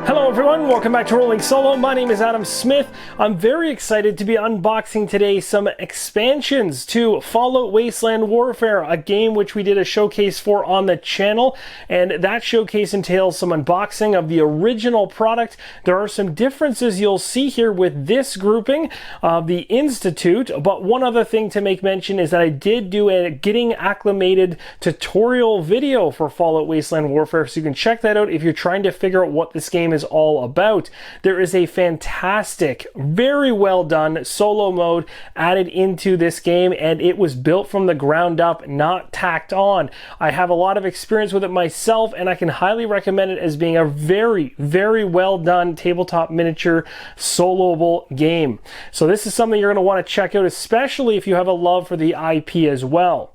Hello everyone, welcome back to Rolling Solo. My name is Adam Smith. I'm very excited to be unboxing today some expansions to Fallout Wasteland Warfare, a game which we did a showcase for on the channel, and that showcase entails some unboxing of the original product. There are some differences you'll see here with this grouping of the Institute, but one other thing to make mention is that I did do a getting acclimated tutorial video for Fallout Wasteland Warfare, so you can check that out if you're trying to figure out what this game is all about. There is a fantastic, very well done solo mode added into this game, and it was built from the ground up, not tacked on. I have a lot of experience with it myself, and I can highly recommend it as being a very, very well done tabletop miniature soloable game. So this is something you're going to want to check out, especially if you have a love for the IP as well.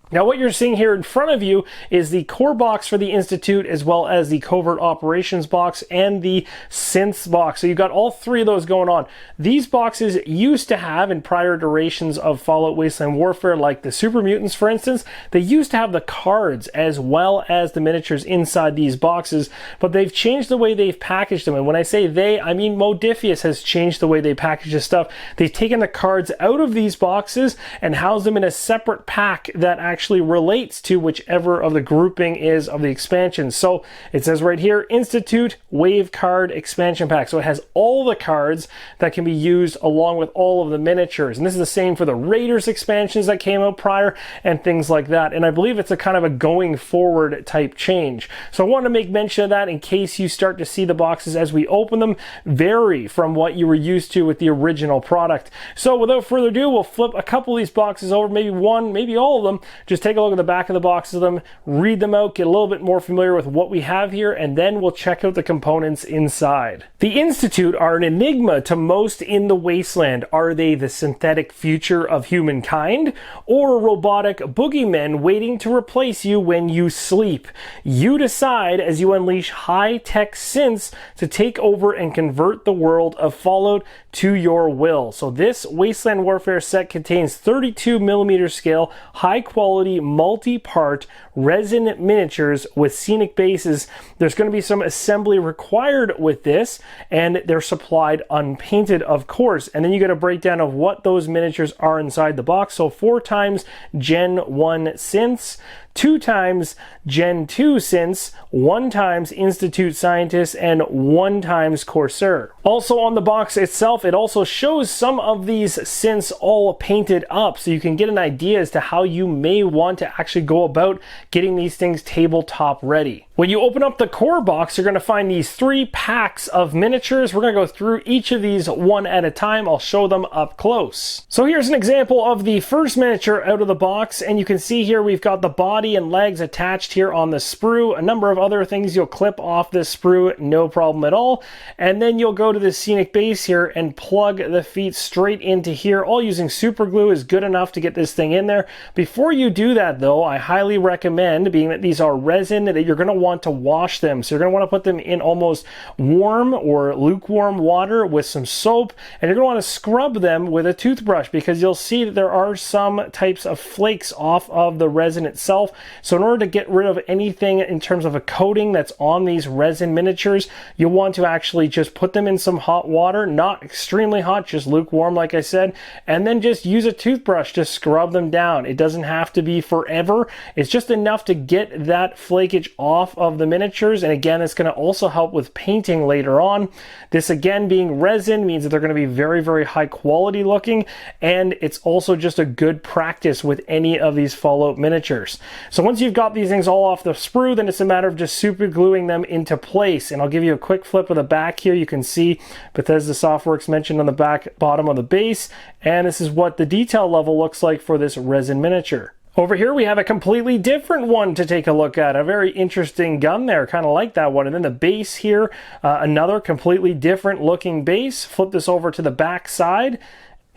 Now what you're seeing here in front of you is the core box for the Institute, as well as the Covert operations box and the Synths box. So you've got all three of those going on. These boxes used to have, in prior iterations of Fallout Wasteland Warfare, like the Super Mutants for instance, they used to have the cards as well as the miniatures inside these boxes, but they've changed the way they've packaged them. And when I say they, I mean Modiphius has changed the way they package this stuff. They've taken the cards out of these boxes and housed them in a separate pack that actually relates to whichever of the grouping is of the expansion. So it says right here, Institute Wave Card Expansion Pack. So it has all the cards that can be used along with all of the miniatures. And this is the same for the Raiders expansions that came out prior and things like that. And I believe it's a kind of a going forward type change. So I want to make mention of that in case you start to see the boxes as we open them vary from what you were used to with the original product. So without further ado, we'll flip a couple of these boxes over, maybe one, maybe all of them. Just take a look at the back of the boxes of them, read them out, get a little bit more familiar with what we have here, and then we'll check out the components inside. The Institute are an enigma to most in the wasteland. Are they the synthetic future of humankind, or robotic boogeymen waiting to replace you when you sleep? You decide as you unleash high-tech synths to take over and convert the world of Fallout to your will. So this Wasteland Warfare set contains 32mm scale, high-quality, multi-part resin miniatures with scenic bases. There's going to be some assembly required with this, and they're supplied unpainted, of course. And then you get a breakdown of what those miniatures are inside the box. So 4 times Gen 1 synths, 2 times Gen 2 synths, 1 times Institute scientists, and 1 times Corsair. Also on the box itself, it also shows some of these synths all painted up, so you can get an idea as to how you may want to actually go about getting these things tabletop ready. When you open up the core box, you're going to find these 3 packs of miniatures. We're going to go through each of these one at a time. I'll show them up close. So here's an example of the first miniature out of the box, and you can see here we've got the body and legs attached here on the sprue. A number of other things you'll clip off this sprue, no problem at all. And then you'll go to the scenic base here and plug the feet straight into here. All using super glue is good enough to get this thing in there. Before you do that though, I highly recommend, being that these are resin, that you're going to want to wash them. So you're going to want to put them in almost warm or lukewarm water with some soap, and you're going to want to scrub them with a toothbrush, because you'll see that there are some types of flakes off of the resin itself. So in order to get rid of anything in terms of a coating that's on these resin miniatures, you'll want to actually just put them in some hot water, not extremely hot, just lukewarm like I said, and then just use a toothbrush to scrub them down. It doesn't have to be forever. It's just enough to get that flakage off of the miniatures, and again, it's going to also help with painting later on. This again being resin means that they're going to be very, very high quality looking, and it's also just a good practice with any of these Fallout miniatures. So once you've got these things all off the sprue, then it's a matter of just super gluing them into place. And I'll give you a quick flip of the back here. You can see Bethesda Softworks mentioned on the back bottom of the base, and this is what the detail level looks like for this resin miniature. Over here we have a completely different one to take a look at. A very interesting gun there, kind of like that one. And then the base here, another completely different looking base. Flip this over to the back side.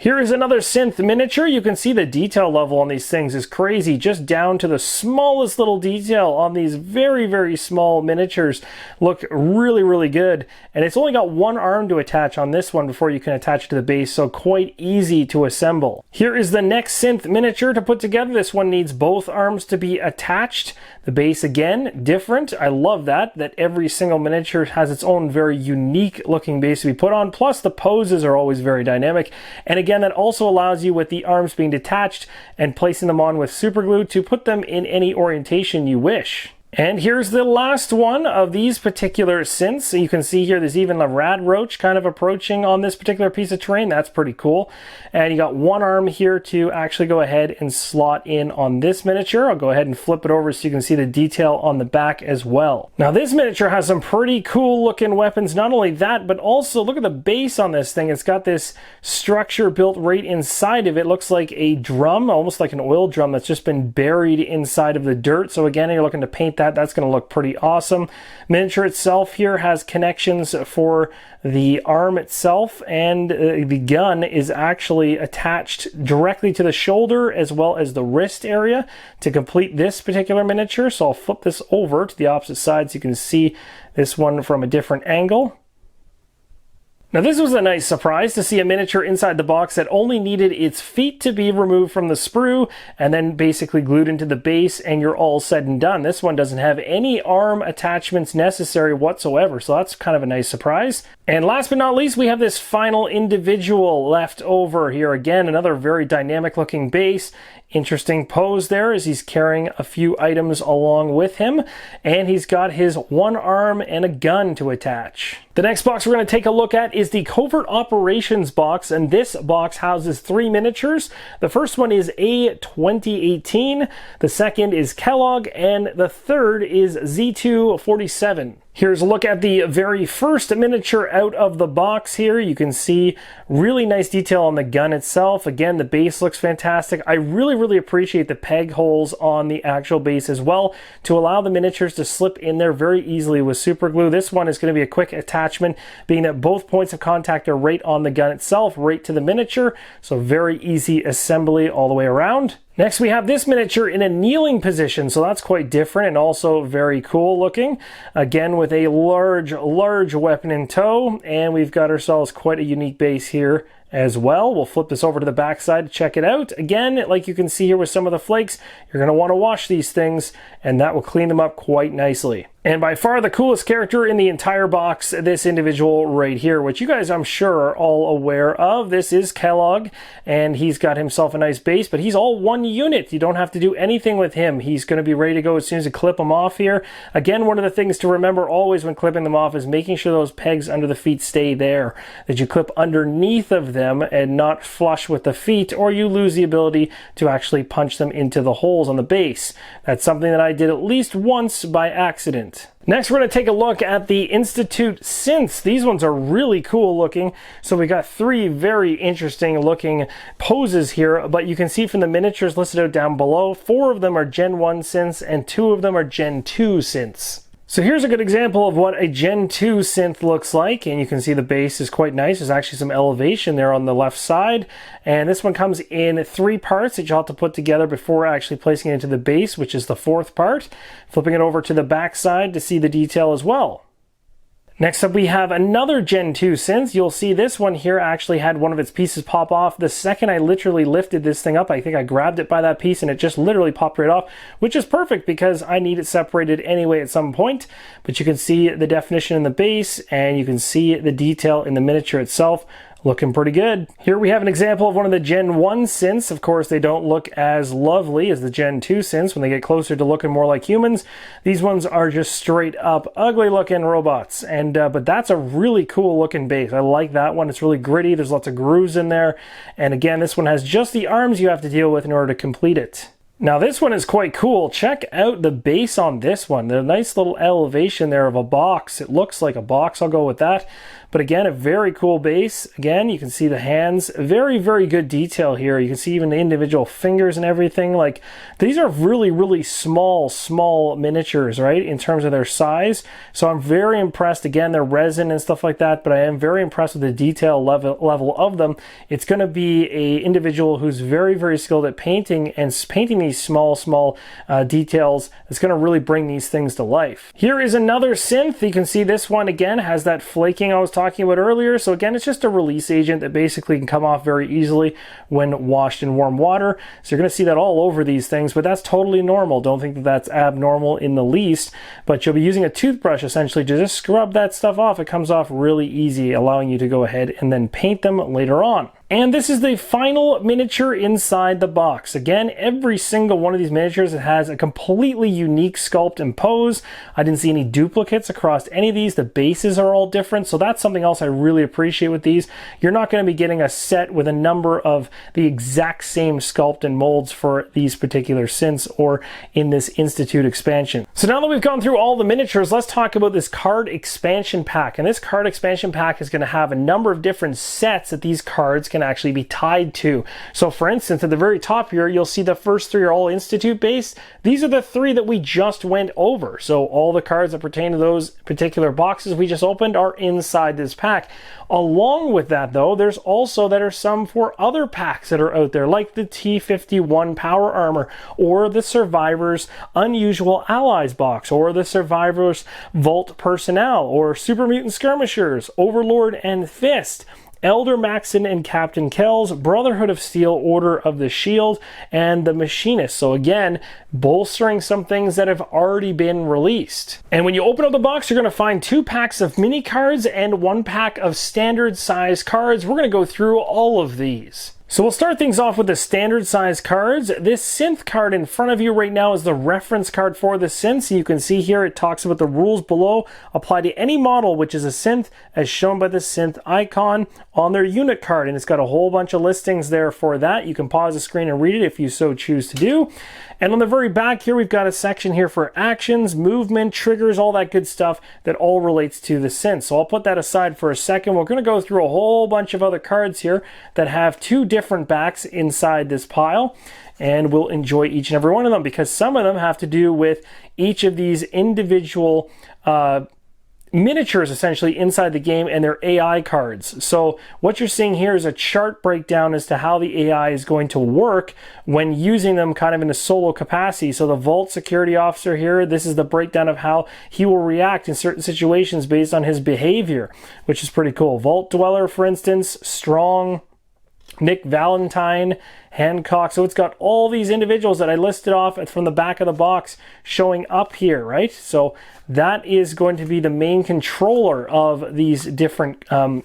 Here is another synth miniature. You can see the detail level on these things is crazy, just down to the smallest little detail on these very, very small miniatures. Look really, really good. And it's only got one arm to attach on this one before you can attach it to the base, so quite easy to assemble. Here is the next synth miniature to put together. This one needs both arms to be attached. The base, again, different. I love that every single miniature has its own very unique looking base to be put on. Plus the poses are always very dynamic. And again, that also allows you, with the arms being detached and placing them on with super glue, to put them in any orientation you wish. And here's the last one of these particular synths. So you can see here there's even a rad roach kind of approaching on this particular piece of terrain. That's pretty cool. And you got one arm here to actually go ahead and slot in on this miniature. I'll go ahead and flip it over so you can see the detail on the back as well. Now this miniature has some pretty cool looking weapons. Not only that, but also look at the base on this thing. It's got this structure built right inside of it. It looks like a drum, almost like an oil drum that's just been buried inside of the dirt. So again, you're looking to paint that's going to look pretty awesome. Miniature itself here has connections for the arm itself, and the gun is actually attached directly to the shoulder as well as the wrist area to complete this particular miniature. So I'll flip this over to the opposite side so you can see this one from a different angle. Now this was a nice surprise to see a miniature inside the box that only needed its feet to be removed from the sprue and then basically glued into the base, and you're all said and done. This one doesn't have any arm attachments necessary whatsoever, so that's kind of a nice surprise. And last but not least, we have this final individual left over here. Again, another very dynamic looking base. Interesting pose there as he's carrying a few items along with him, and he's got his one arm and a gun to attach. The next box we're going to take a look at is the Covert Operations box, and this box houses 3 miniatures. The first one is A2018, the second is Kellogg, and the third is Z247. Here's a look at the very first miniature out of the box here. You can see really nice detail on the gun itself. Again, the base looks fantastic. I really appreciate the peg holes on the actual base as well to allow the miniatures to slip in there very easily with super glue. This one is going to be a quick attachment, being that both points of contact are right on the gun itself, right to the miniature. So very easy assembly all the way around. Next, we have this miniature in a kneeling position, so that's quite different and also very cool looking. Again, with a large weapon in tow, and we've got ourselves quite a unique base here as well. We'll flip this over to the back side to check it out. Again, like you can see here with some of the flakes, you're going to want to wash these things, and that will clean them up quite nicely. And by far the coolest character in the entire box, this individual right here, which you guys I'm sure are all aware of. This is Kellogg, and he's got himself a nice base, but he's all one unit. You don't have to do anything with him. He's going to be ready to go as soon as you clip him off here. Again, one of the things to remember always when clipping them off is making sure those pegs under the feet stay there, that you clip underneath of them and not flush with the feet, or you lose the ability to actually punch them into the holes on the base. That's something that I did at least once by accident. Next, we're going to take a look at the Institute Synths. These ones are really cool looking. So we got 3 very interesting looking poses here, but you can see from the miniatures listed out down below, 4 of them are Gen 1 synths and 2 of them are Gen 2 synths. So here's a good example of what a Gen 2 synth looks like, and you can see the base is quite nice. There's actually some elevation there on the left side, and this one comes in 3 parts that you'll have to put together before actually placing it into the base, which is the 4th part. Flipping it over to the back side to see the detail as well. Next up, we have another Gen 2 synth. You'll see this one here actually had one of its pieces pop off. The second I literally lifted this thing up, I think I grabbed it by that piece and it just literally popped right off, which is perfect because I need it separated anyway at some point. But you can see the definition in the base and you can see the detail in the miniature itself. Looking pretty good. Here we have an example of one of the Gen 1 synths. Of course, they don't look as lovely as the Gen 2 synths when they get closer to looking more like humans. These ones are just straight up ugly looking robots. And but that's a really cool looking base. I like that one. It's really gritty. There's lots of grooves in there. And again, this one has just the arms you have to deal with in order to complete it. Now this one is quite cool. Check out the base on this one. The nice little elevation there of a box. It looks like a box, I'll go with that. But again, a very cool base. Again, you can see the hands. Very, very good detail here. You can see even the individual fingers and everything. Like, these are really, really small miniatures, right, in terms of their size. So I'm very impressed. Again, they're resin and stuff like that, but I am very impressed with the detail level of them. It's going to be a individual who's very, very skilled at painting, and painting these small details is going to really bring these things to life. Here is another synth. You can see this one again has that flaking I was talking about earlier. So again, it's just a release agent that basically can come off very easily when washed in warm water. So you're going to see that all over these things, but that's totally normal. Don't think that that's abnormal in the least, but you'll be using a toothbrush essentially to just scrub that stuff off. It comes off really easy, allowing you to go ahead and then paint them later on. And this is the final miniature inside the box. Again, every single one of these miniatures has a completely unique sculpt and pose. I didn't see any duplicates across any of these. The bases are all different, so that's something else I really appreciate with these. You're not going to be getting a set with a number of the exact same sculpt and molds for these particular synths or in this Institute expansion. So now that we've gone through all the miniatures, let's talk about this card expansion pack. And this card expansion pack is going to have a number of different sets that these cards can actually be tied to. So for instance, at the very top here, you'll see the first three are all Institute based. These are the three that we just went over. So all the cards that pertain to those particular boxes we just opened are inside this pack. Along with that though, there's also that are some for other packs that are out there, like the T-51 Power Armor, or the Survivors Unusual Allies box, or the Survivors Vault Personnel, or Super Mutant Skirmishers, Overlord and Fist, Elder Maxon and Captain Kells, Brotherhood of Steel, Order of the Shield, and the Machinist. So again, bolstering some things that have already been released. And when you open up the box, you're going to find 2 packs of mini cards and 1 pack of standard size cards. We're going to go through all of these. So we'll start things off with the standard size cards. This synth card in front of you right now is the reference card for the synths. You can see here it talks about the rules below apply to any model which is a synth as shown by the synth icon on their unit card, and it's got a whole bunch of listings there for that. You can pause the screen and read it if you so choose to do. And on the very back here, we've got a section here for actions, movement, triggers, all that good stuff that all relates to the synth. So I'll put that aside for a second. We're going to go through a whole bunch of other cards here that have 2 different backs inside this pile, and we'll enjoy each and every one of them because some of them have to do with each of these individual miniatures essentially inside the game and their AI cards. So what you're seeing here is a chart breakdown as to how the AI is going to work when using them kind of in a solo capacity. So the Vault Security Officer here, this is the breakdown of how he will react in certain situations based on his behavior, which is pretty cool. Vault Dweller, for instance, Strong, Nick Valentine, Hancock. So it's got all these individuals that I listed off from the back of the box showing up here, right? So that is going to be the main controller of these different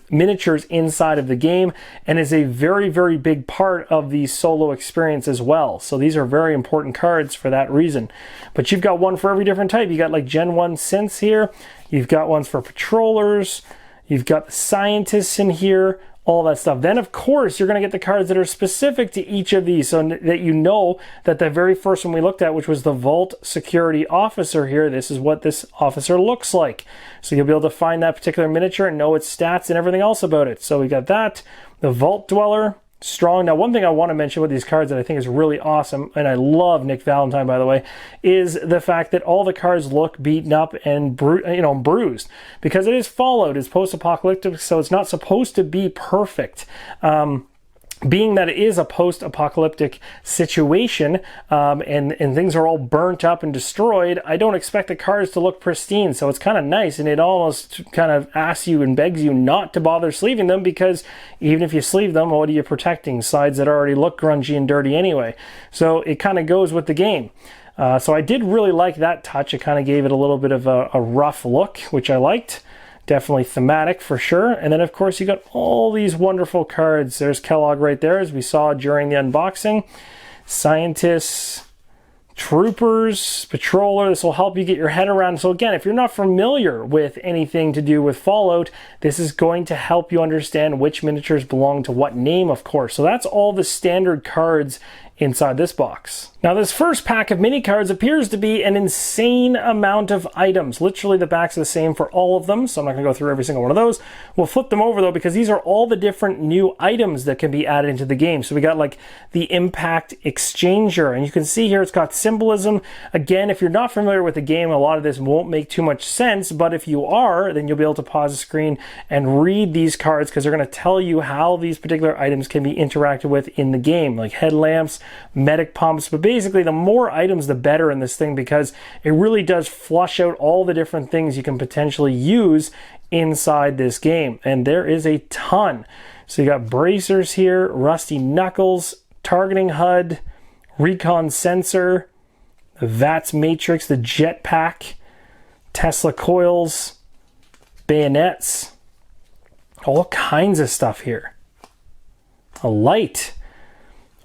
miniatures inside of the game, and is a very, very big part of the solo experience as well. So these are very important cards for that reason. But you've got one for every different type. You got like Gen 1 synths here. You've got ones for patrollers. You've got the scientists in here. All that stuff. Then of course you're going to get the cards that are specific to each of these, so that you know that the very first one we looked at, which was the Vault Security Officer here, this is what this officer looks like. So you'll be able to find that particular miniature and know its stats and everything else about it. So we got that, the Vault Dweller, Strong. Now one thing I want to mention with these cards that I think is really awesome, and I love Nick Valentine by the way, is the fact that all the cards look beaten up and bruised, because it is Fallout, it's post-apocalyptic, so it's not supposed to be perfect. Being that it is a post-apocalyptic situation and things are all burnt up and destroyed, I don't expect the cards to look pristine. So it's kind of nice, and it almost kind of asks you and begs you not to bother sleeving them, because even if you sleeve them, what are you protecting? Sides that already look grungy and dirty anyway. So it kind of goes with the game. So I did really like that touch. It kind of gave it a little bit of a rough look, which I liked. Definitely thematic for sure. And then of course you got all these wonderful cards. There's Kellogg right there, as we saw during the unboxing. Scientists, Troopers, Patroller. This will help you get your head around. So again, if you're not familiar with anything to do with Fallout, this is going to help you understand which miniatures belong to what name, of course. So that's all the standard cards inside this box. Now this first pack of mini cards appears to be an insane amount of items. Literally the backs are the same for all of them, so I'm not going to go through every single one of those. We'll flip them over though, because these are all the different new items that can be added into the game. So we got like the Impact Exchanger, and you can see here it's got symbolism. Again, if you're not familiar with the game, a lot of this won't make too much sense, but if you are, then you'll be able to pause the screen and read these cards, because they're going to tell you how these particular items can be interacted with in the game, like headlamps, medic pumps. But basically the more items the better in this thing, because it really does flush out all the different things you can potentially use inside this game, and there is a ton. So you got bracers here, rusty knuckles, targeting HUD, recon sensor, the VATS matrix, the jetpack, Tesla coils, bayonets, all kinds of stuff here. A light,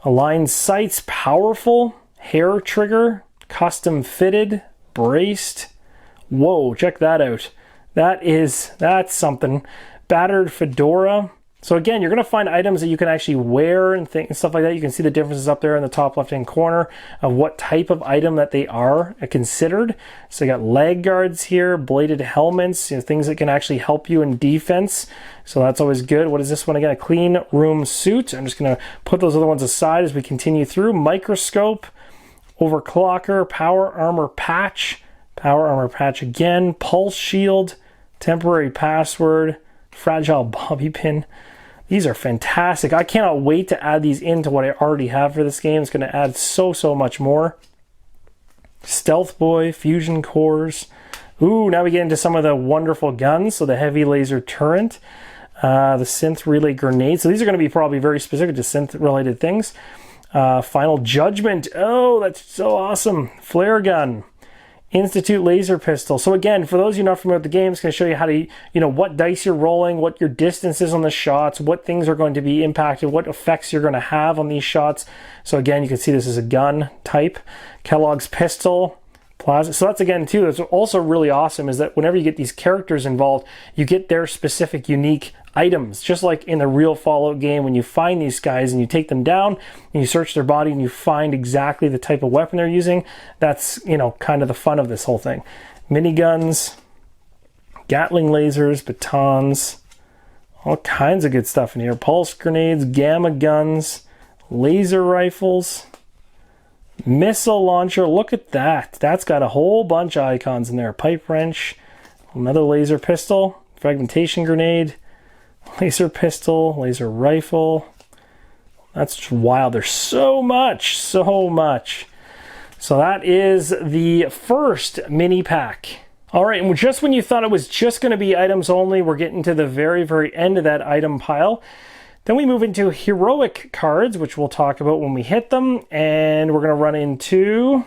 aligned sights, powerful, hair trigger, custom fitted, braced. Whoa, check that out. That's something. Battered fedora. So again, you're going to find items that you can actually wear and stuff like that. You can see the differences up there in the top left-hand corner of what type of item that they are considered. So you got leg guards here, bladed helmets, things that can actually help you in defense. So that's always good. What is this one again? A clean room suit. I'm just going to put those other ones aside as we continue through. Microscope, overclocker, power armor patch again, pulse shield, temporary password, fragile bobby pin. These are fantastic. I cannot wait to add these into what I already have for this game. It's going to add so much more. Stealth boy, fusion cores. Ooh, now we get into some of the wonderful guns. So the heavy laser turret, the synth relay grenade. So these are going to be probably very specific to synth related things. Final judgment. Oh, that's so awesome. Flare gun. Institute laser pistol. So again, for those of you not familiar with the game, it's going to show you how to, what dice you're rolling, what your distance is on the shots, what things are going to be impacted, what effects you're going to have on these shots. So again, you can see this is a gun type. Kellogg's pistol, plasma. So that's again too, that's also really awesome, is that whenever you get these characters involved, you get their specific unique items, just like in the real Fallout game. When you find these guys and you take them down and you search their body and you find exactly the type of weapon they're using, that's kind of the fun of this whole thing. Miniguns, Gatling lasers, batons, all kinds of good stuff in here. Pulse grenades, gamma guns, laser rifles, missile launcher. Look at that, that's got a whole bunch of icons in there. Pipe wrench, another laser pistol, fragmentation grenade, laser pistol, laser rifle. That's just wild. There's so much. So that is the first mini pack. All right, and just when you thought it was just going to be items only, we're getting to the very end of that item pile. Then we move into heroic cards, which we'll talk about when we hit them, and we're going to run into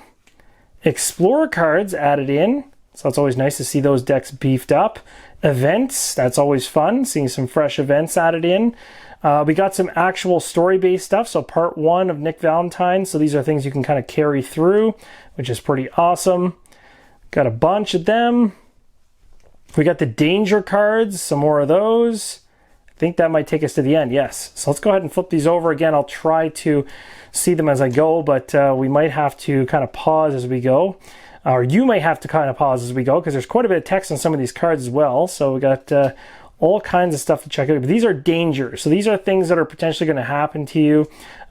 explorer cards added in. So it's always nice to see those decks beefed up. Events, that's always fun, seeing some fresh events added in. We got some actual story-based stuff, so part 1 of Nick Valentine. So these are things you can kind of carry through, which is pretty awesome. Got a bunch of them. We got the danger cards, some more of those. I think that might take us to the end, yes. So let's go ahead and flip these over again. I'll try to see them as I go, but we might have to kind of pause as we go. Or you may have to kind of pause as we go, because there's quite a bit of text on some of these cards as well. So we got all kinds of stuff to check out. But these are dangers. So these are things that are potentially going to happen to you.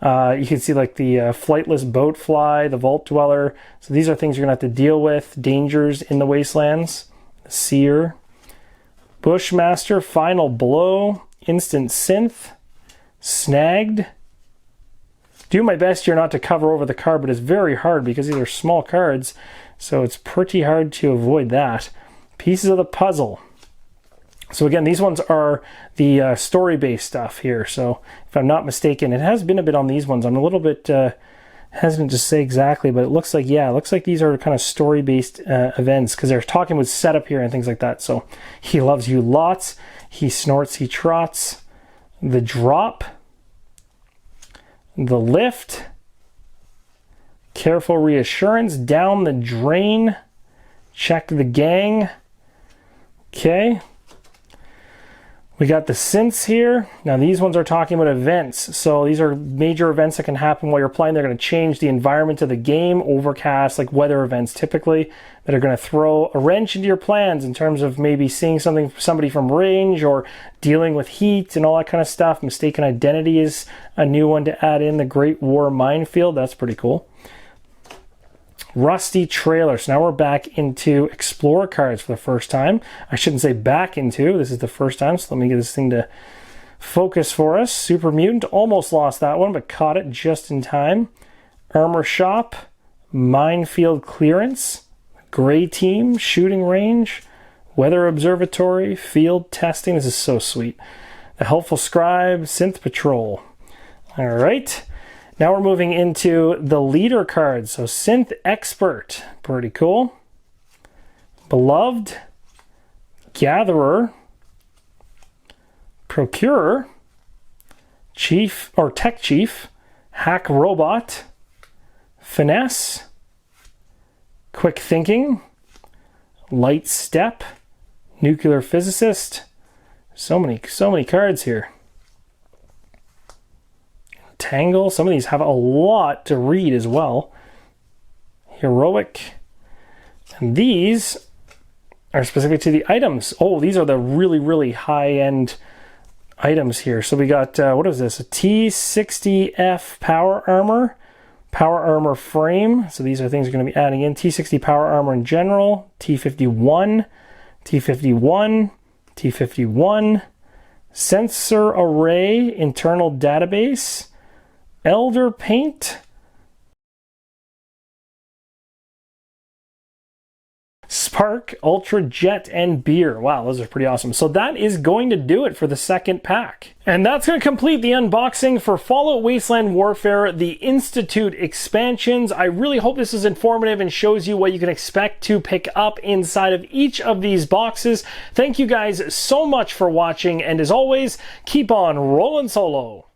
You can see like the flightless boat fly, the vault dweller. So these are things you're going to have to deal with. Dangers in the wastelands. The seer. Bushmaster, final blow. Instant synth. Snagged. Do my best here not to cover over the card, but it's very hard because these are small cards. So it's pretty hard to avoid that. Pieces of the puzzle. So again, these ones are the story-based stuff here. So if I'm not mistaken, it has been a bit on these ones. I'm a little bit hesitant to say exactly, but it looks like, yeah, it looks like these are kind of story-based events, because they're talking with setup here and things like that. So he loves you lots. He snorts, he trots. The drop. The lift. Careful reassurance, down the drain, check the gang. Okay. We got the Synths here. Now these ones are talking about events. So these are major events that can happen while you're playing. They're going to change the environment of the game, overcast, like weather events typically, that are going to throw a wrench into your plans in terms of maybe seeing somebody from range or dealing with heat and all that kind of stuff. Mistaken identity is a new one to add in. The Great War Minefield, that's pretty cool. Rusty Trailer. So now we're back into Explorer cards for the first time. I shouldn't say back into. This is the first time, so let me get this thing to focus for us. Super Mutant. Almost lost that one, but caught it just in time. Armor Shop. Minefield Clearance. Gray Team. Shooting Range. Weather Observatory. Field Testing. This is so sweet. The Helpful Scribe. Synth Patrol. All right. Now we're moving into the leader cards. So Synth Expert, pretty cool. Beloved, Gatherer, Procurer, Chief or Tech Chief, Hack Robot, Finesse, Quick Thinking, Light Step, Nuclear Physicist. So many cards here. Tangle. Some of these have a lot to read as well. Heroic. And these are specific to the items. Oh, these are the really, really high-end items here. So we got, what is this? A T60F Power Armor Frame. So these are things we're going to be adding in. T60 Power Armor in general. T51. Sensor Array Internal Database. Elder Paint, Spark, Ultra Jet, and Beer. Wow, those are pretty awesome. So that is going to do it for the second pack. And that's going to complete the unboxing for Fallout Wasteland Warfare, the Institute expansions. I really hope this is informative and shows you what you can expect to pick up inside of each of these boxes. Thank you guys so much for watching, and as always, keep on rolling solo.